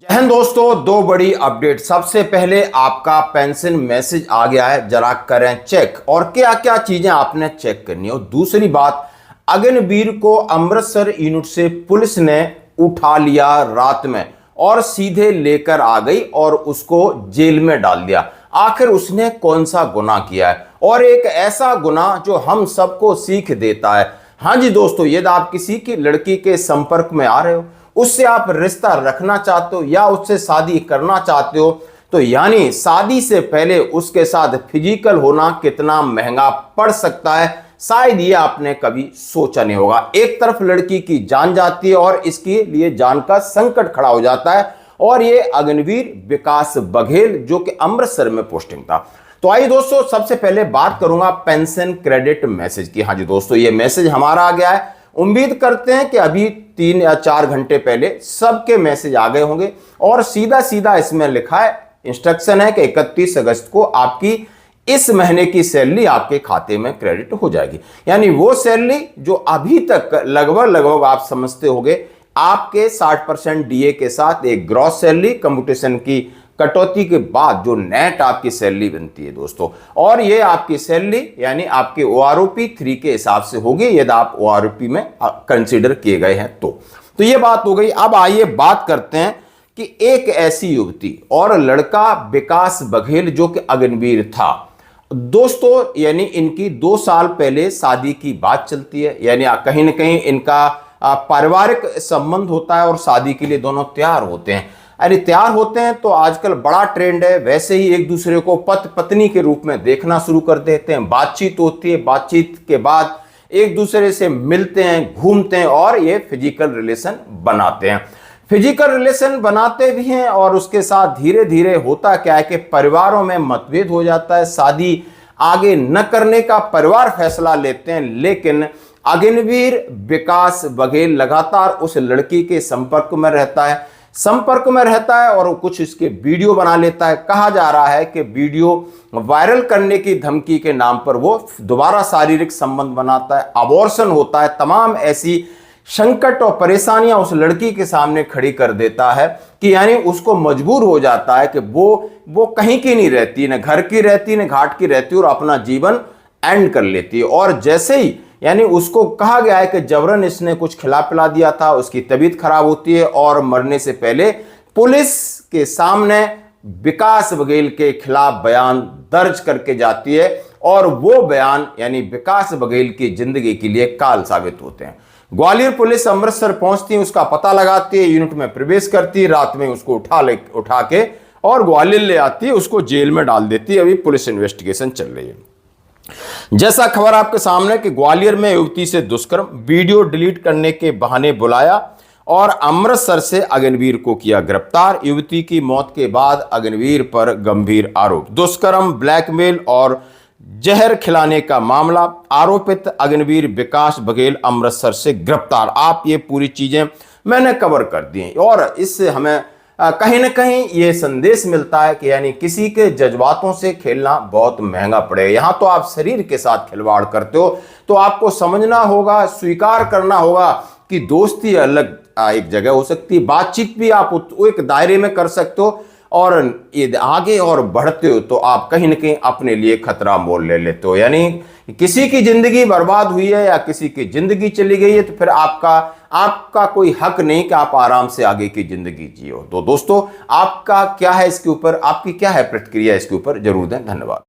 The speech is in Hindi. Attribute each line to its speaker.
Speaker 1: जय हिंद दोस्तों, दो बड़ी अपडेट। सबसे पहले आपका पेंशन मैसेज आ गया है, जरा करें चेक और क्या क्या चीजें आपने चेक करनी है। और दूसरी बात, अग्निवीर को अमृतसर यूनिट से पुलिस ने उठा लिया रात में और सीधे लेकर आ गई और उसको जेल में डाल दिया। आखिर उसने कौन सा गुनाह किया है, और एक ऐसा गुनाह जो हम सबको सीख देता है। हाँ जी दोस्तों, यदि आप किसी की लड़की के संपर्क में आ रहे हो, उससे आप रिश्ता रखना चाहते हो या उससे शादी करना चाहते हो, तो यानी शादी से पहले उसके साथ फिजिकल होना कितना महंगा पड़ सकता है, शायद ये आपने कभी सोचा नहीं होगा। एक तरफ लड़की की जान जाती है और इसके लिए जान का संकट खड़ा हो जाता है, और ये अग्निवीर विकास बघेल जो कि अमृतसर में पोस्टिंग था। तो आइए दोस्तों, सबसे पहले बात करूंगा पेंशन क्रेडिट मैसेज की। हाँ जी दोस्तों, ये मैसेज हमारा आ गया है। उम्मीद करते हैं कि अभी 3 या 4 घंटे पहले सबके मैसेज आ गए होंगे, और सीधा सीधा इसमें लिखा है, इंस्ट्रक्शन है कि 31 अगस्त को आपकी इस महीने की सैलरी आपके खाते में क्रेडिट हो जाएगी। यानी वो सैलरी जो अभी तक लगभग आप समझते होंगे, आपके 60% डीए के साथ एक ग्रॉस सैलरी कंप्यूटेशन की कटौती के बाद जो नेट आपकी सैलरी बनती है दोस्तों, और ये आपकी सैलरी यानी आपके OROP 3 के हिसाब से होगी यदि आप OROP में कंसीडर किए गए हैं तो ये बात हो गई। अब आइए बात करते हैं कि एक ऐसी युवती और लड़का विकास बघेल जो कि अग्निवीर था दोस्तों, यानी इनकी 2 साल पहले शादी की बात चलती है। यानी कहीं ना कहीं इनका पारिवारिक संबंध होता है और शादी के लिए दोनों तैयार होते हैं। अरे तैयार होते हैं तो आजकल बड़ा ट्रेंड है, वैसे ही एक दूसरे को पति पत्नी के रूप में देखना शुरू कर देते हैं। बातचीत होती है, बातचीत के बाद एक दूसरे से मिलते हैं, घूमते हैं और ये फिजिकल रिलेशन बनाते हैं। फिजिकल रिलेशन बनाते भी हैं और उसके साथ धीरे धीरे होता क्या है कि परिवारों में मतभेद हो जाता है, शादी आगे न करने का परिवार फैसला लेते हैं। लेकिन अग्निवीर विकास बघेल लगातार उस लड़की के संपर्क में रहता है और कुछ इसके वीडियो बना लेता है। कहा जा रहा है कि वीडियो वायरल करने की धमकी के नाम पर वो दोबारा शारीरिक संबंध बनाता है, अबॉर्शन होता है, तमाम ऐसी संकट और परेशानियां उस लड़की के सामने खड़ी कर देता है कि यानी उसको मजबूर हो जाता है कि वो कहीं की नहीं रहती, न घर की रहती न घाट की रहती, और अपना जीवन एंड कर लेती है। और जैसे ही यानी उसको कहा गया है कि जबरन इसने कुछ खिला पिला दिया था, उसकी तबीयत खराब होती है और मरने से पहले पुलिस के सामने विकास बघेल के खिलाफ बयान दर्ज करके जाती है, और वो बयान यानी विकास बघेल की जिंदगी के लिए काल साबित होते हैं। ग्वालियर पुलिस अमृतसर पहुंचती है, उसका पता लगाती है, यूनिट में प्रवेश करती है, रात में उसको उठा के और ग्वालियर ले आती है, उसको जेल में डाल देती है। अभी पुलिस इन्वेस्टिगेशन चल रही है। जैसा खबर आपके सामने कि ग्वालियर में युवती से दुष्कर्म, वीडियो डिलीट करने के बहाने बुलाया और अमृतसर से अग्निवीर को किया गिरफ्तार। युवती की मौत के बाद अग्निवीर पर गंभीर आरोप, दुष्कर्म, ब्लैकमेल और जहर खिलाने का मामला। आरोपित अग्निवीर विकास बघेल अमृतसर से गिरफ्तार। आप ये पूरी चीजें मैंने कवर कर दी हैं, और इससे हमें कहीं ना कहीं ये संदेश मिलता है कि यानी किसी के जज्बातों से खेलना बहुत महंगा पड़ेगा। यहां तो आप शरीर के साथ खिलवाड़ करते हो, तो आपको समझना होगा, स्वीकार करना होगा कि दोस्ती अलग एक जगह हो सकती है, बातचीत भी आप एक दायरे में कर सकते हो, और ये आगे और बढ़ते हो तो आप कहीं ना कहीं अपने लिए खतरा मोल ले लेते हो। यानी किसी की जिंदगी बर्बाद हुई है या किसी की जिंदगी चली गई है, तो फिर आपका कोई हक नहीं कि आप आराम से आगे की जिंदगी जियो। तो दोस्तों, आपका क्या है इसके ऊपर, आपकी क्या है प्रतिक्रिया इसके ऊपर, जरूर दें। धन्यवाद।